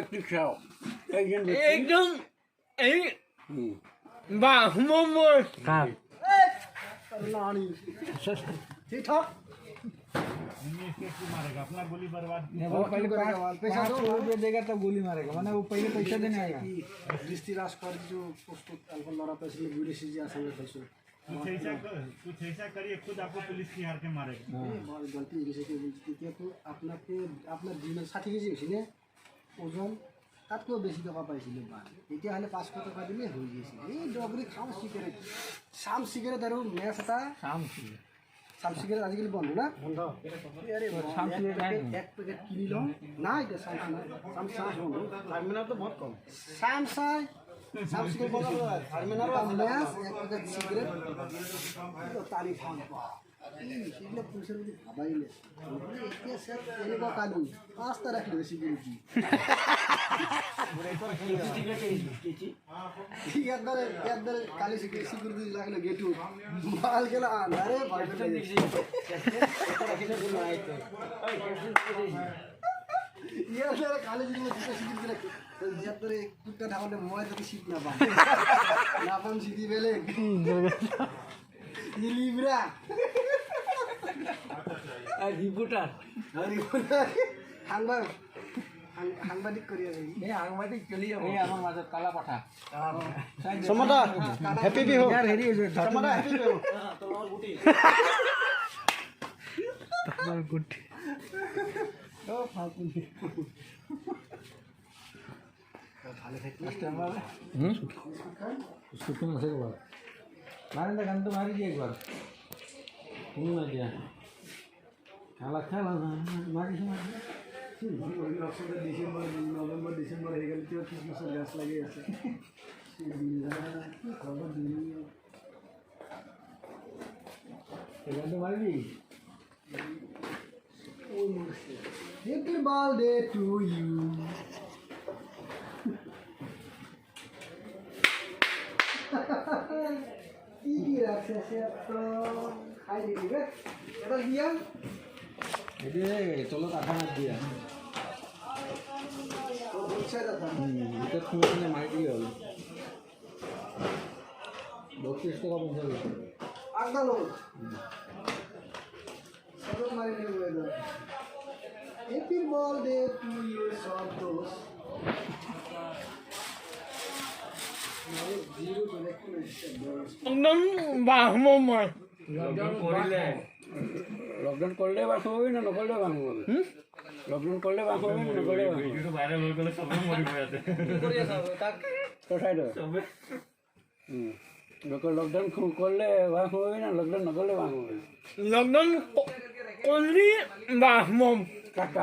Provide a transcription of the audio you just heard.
একটু খাও একদম এই বাহ মোমোর কার ठीक ठाक अपना गोली बर्बाद पहले पैसा तो देगा तब गोली मारेगा माने वो पहले पैसा देने आएगा दृष्टि राजकुमार जो पोस्ट अल्फा लड़ा पैसे वीडियो जी आसे पैसे कुछ ऐसा करिए खुद आपको पुलिस की हार के मारेगा बहुत गलती जैसे कि तो अपना দিনের 60 কেজি হইছে ওজন তাতকৈ বেছি টকা পাইছিল বান এতিয়া হলে 500 টকা দিলে হৈ গৈছে এই ডগরি খাম সিগারেট শাম সিগারেট আৰু মেছ এটা শাম সিগারেট আজিকালি বন্ধ না বন্ধ আরে শাম সিগারেট এক প্যাকেট কিনি লও না এটা শাম বন্ধ টার্মিনাল তো বহুত কম শাম সিগারেট বন্ধ টার্মিনাল মেছ এক প্যাকেট সিগারেট তারিফ হাম সেগুলো পুলিশের মধ্যে ভাবাইলে এতিয়া স্যার এনেকুৱা কালু পাঁচটা রাখলে সিকিউরিটি একবারে কালি সিকিউরিটি লাগলে গেটু মাল গেল আরে ভয় পেয়ে ইয়ার কালি সিকিউরিটি রাখে ইয়ার কুত্তা ঢাকলে মই যদি শীত না পাম সিটি বেলে লিব্রা রিপোর্টার সাংবাদিক করি আছে এই আংবাদিক চলি যাব এই আমার মাঝে কালা পাঠা সমতা হ্যাপি বিহু यार হেৰি সমতা হ্যাপি বিহু তোমার গুটি ও ফালতু ভালো থাকি उसको तुम से एक बार मारने का गंद मारी जी एक बार तुम ना दिया काला खाला मारी से मारी ডিসেম্বর নভেম্বর ডিসেম্বর হয়ে গেলে তো ক্রিসমাসের গাছ লাগিয়ে আছে गंद मारी হ্যাপি বার্থডে টু ইউ কি রাখছে সে তো খাই দিবে এটা দিয়া ये चलो आधा मत दिया ও বলছে দাদা এটা তুমি মারি দিয়ে হলো 32 টাকা পয়সা দিতে আগদা লোক সব মারি নিয়ে গেল হ্যাপি বার্থডে টু ইউ সন্তোষ একদম বাহ মোমোর লকডাউন করলে বাস হবে না নকরলে বাস হবে লকডাউন করলে বাস হবে না নকরলে বাস হবে ভাইরাল হয়ে গেলে সবাই মরি যাবে কোথায় লকডাউন করলে বাস হবে না লকডাউন নকরলে বাস হবে লকডাউন করলি বাহ মোম কাট